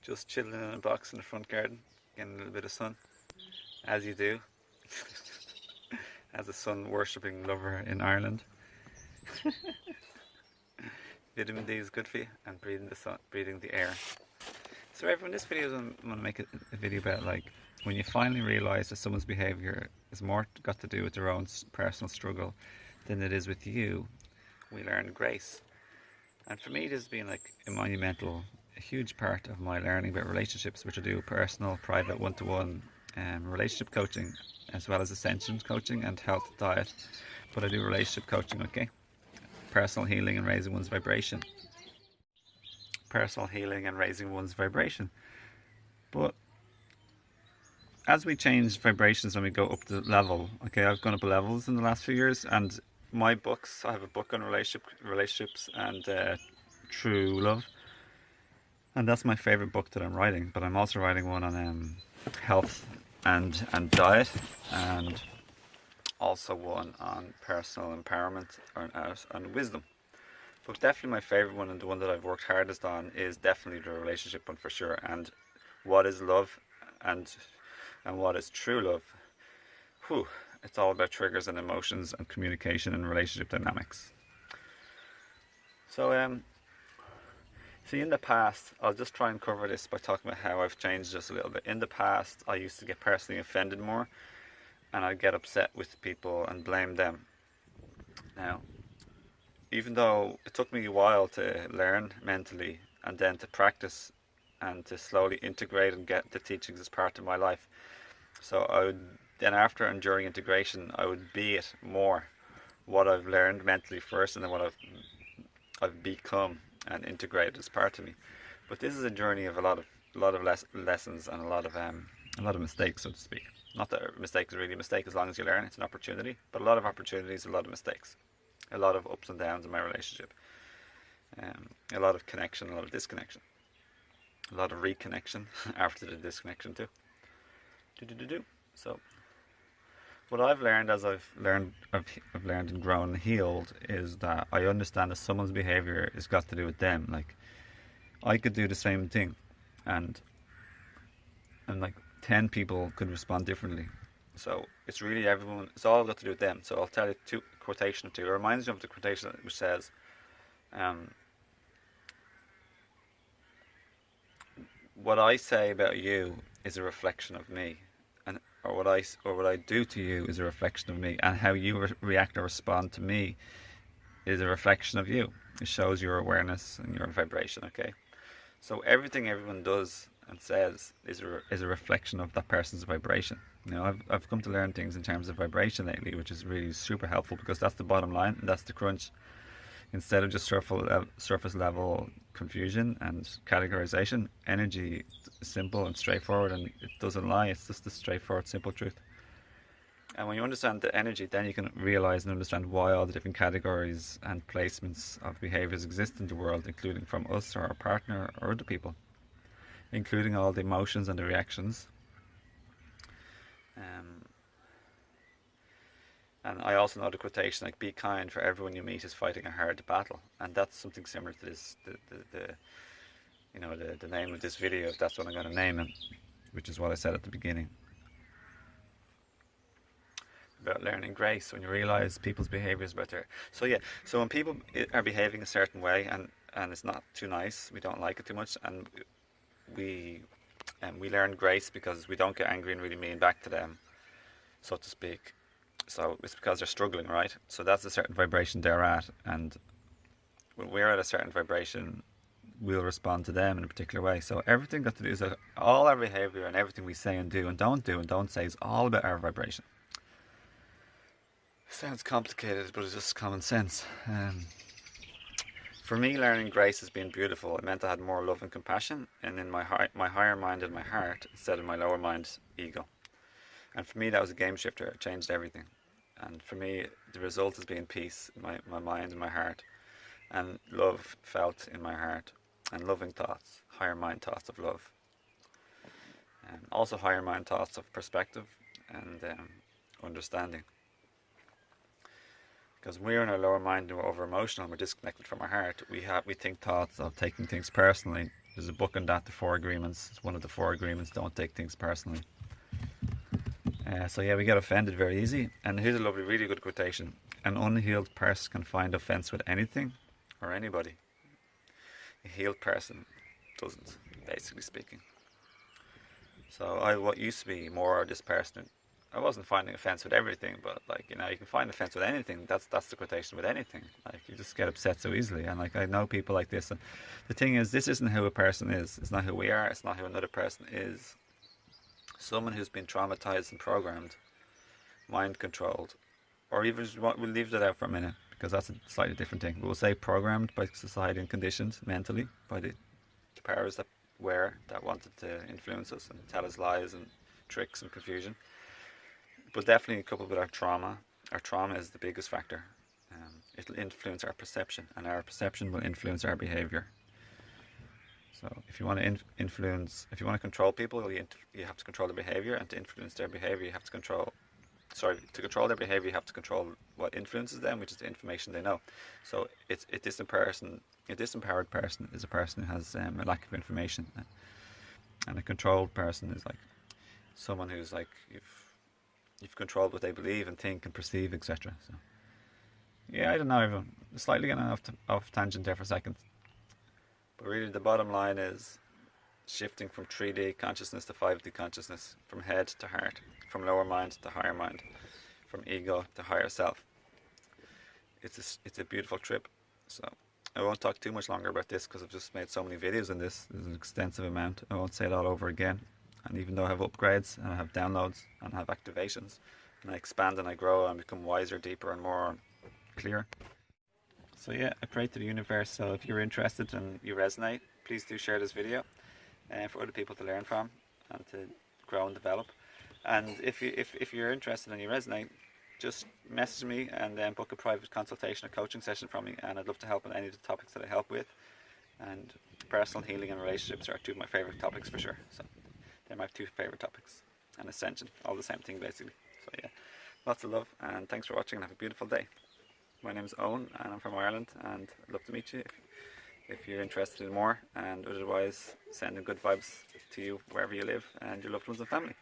Just chilling in a box in the front garden, getting a little bit of sun, as you do, as a sun worshipping lover in Ireland. Vitamin D is good for you, and breathing the sun, breathing the air. So everyone, this video, I'm going to make a video about like when you finally realise that someone's behaviour is more got to do with their own personal struggle than it is with you. We learn grace, and for me, this has been like a huge part of my learning about relationships, which I do personal, private, one-to-one relationship coaching, as well as ascension coaching and health diet. But I do relationship coaching, okay? Personal healing and raising one's vibration. Personal healing and raising one's vibration. But as we change vibrations when we go up the level, okay, I've gone up levels in the last few years, and my books, I have a book on relationships and true love, and that's my favorite book that I'm writing. But I'm also writing one on health and diet, and also one on personal empowerment and wisdom. But definitely my favorite one, and the one that I've worked hardest on, is definitely the relationship one for sure. And what is love and what is true love? Whew, it's all about triggers and emotions and communication and relationship dynamics. So see, in the past, I'll just try and cover this by talking about how I've changed just a little bit. In the past, I used to get personally offended more, and I'd get upset with people and blame them. Now, even though it took me a while to learn mentally and then to practice and to slowly integrate and get the teachings as part of my life. So I would then, after and during integration, I would be it more what I've learned mentally first, and then what I've become and integrated as part of me. But this is a journey of a lot of lessons and a lot of mistakes, so to speak. Not that a mistake is really a mistake as long as you learn. It's an opportunity, but a lot of opportunities, a lot of mistakes, a lot of ups and downs in my relationship, a lot of connection, a lot of disconnection, a lot of reconnection after the disconnection too. So what I've learned as I've learned and grown and healed is that I understand that someone's behavior has got to do with them. Like, I could do the same thing, and like 10 people could respond differently. So it's really everyone, it's all got to do with them. So I'll tell you quotation or two. It reminds me of the quotation which says, what I say about you is a reflection of me, and or what I do to you is a reflection of me, and how you react or respond to me is a reflection of you. It shows your awareness and your vibration, okay? So everything everyone does and says is a reflection of that person's vibration. You know, I've come to learn things in terms of vibration lately, which is really super helpful, because that's the bottom line, and that's the crunch. Instead of just surface level confusion and categorization, energy is simple and straightforward, and it doesn't lie. It's just the straightforward, simple truth. And when you understand the energy, then you can realize and understand why all the different categories and placements of behaviors exist in the world, including from us or our partner or other people, including all the emotions and the reactions. And I also know the quotation, like, be kind, for everyone you meet is fighting a hard battle. And that's something similar to this, the name of this video, if that's what I'm going to name it, which is what I said at the beginning. About learning grace, when you realize people's behaviors about their... So when people are behaving a certain way and it's not too nice, we don't like it too much, and we learn grace because we don't get angry and really mean back to them, so to speak. So it's because they're struggling, right? So that's a certain vibration they're at, and when we're at a certain vibration, we'll respond to them in a particular way. So everything got to do is that all our behavior and everything we say and do and don't say is all about our vibration. Sounds complicated, but it's just common sense. For me, learning grace has been beautiful. It meant I had more love and compassion, and in my heart, my higher mind and my heart, instead of my lower mind ego. And for me, that was a game shifter. It changed everything. And for me, the result has been peace in my mind and my heart, and love felt in my heart, and loving thoughts, higher mind thoughts of love, and also higher mind thoughts of perspective and understanding. Because when we're in our lower mind and we're over emotional and we're disconnected from our heart, we think thoughts of taking things personally There's a book on that, the 4 agreements. It's one of the 4 agreements. Don't take things personally. So yeah, we get offended very easy. And here's a lovely, really good quotation. An unhealed person can find offense with anything or anybody. A healed person doesn't, basically speaking. So what used to be more this person, I wasn't finding offense with everything, but like, you know, you can find offense with anything. That's the quotation, with anything. Like, you just get upset so easily. And like, I know people like this, and the thing is, this isn't who a person is. It's not who we are. It's not who another person is. Someone who's been traumatized and programmed, mind controlled, or even we'll leave that out for a minute, because that's a slightly different thing. We'll say programmed by society and conditioned mentally by the powers that wanted to influence us and tell us lies and tricks and confusion. But definitely coupled with our trauma. Our trauma is the biggest factor. It'll influence our perception, and our perception will influence our behavior. So if you want to if you want to control people, you have to control their behavior, and to influence their behavior, you have to control their behavior, you have to control what influences them, which is the information they know. So a disempowered person is a person who has a lack of information, and a controlled person is like someone who's like, you've controlled what they believe and think and perceive, etc. So yeah, I don't know, everyone. Slightly getting off tangent there for a second. But really the bottom line is shifting from 3D consciousness to 5D consciousness, from head to heart, from lower mind to higher mind, from ego to higher self. It's a beautiful trip. So I won't talk too much longer about this, because I've just made so many videos on this. There's an extensive amount. I won't say it all over again. And even though I have upgrades and I have downloads and I have activations, and I expand and I grow and become wiser, deeper and more clear. So yeah, I pray to the universe. So if you're interested and you resonate, please do share this video for other people to learn from and to grow and develop. And if you're interested and you resonate, just message me and then book a private consultation or coaching session from me, and I'd love to help on any of the topics that I help with. And personal healing and relationships are 2 of my favourite topics for sure. So they're my 2 favourite topics. And ascension, all the same thing basically. So yeah, lots of love, and thanks for watching, and have a beautiful day. My name is Owen, and I'm from Ireland, and I'd love to meet you if you're interested in more, and otherwise sending good vibes to you wherever you live and your loved ones and family.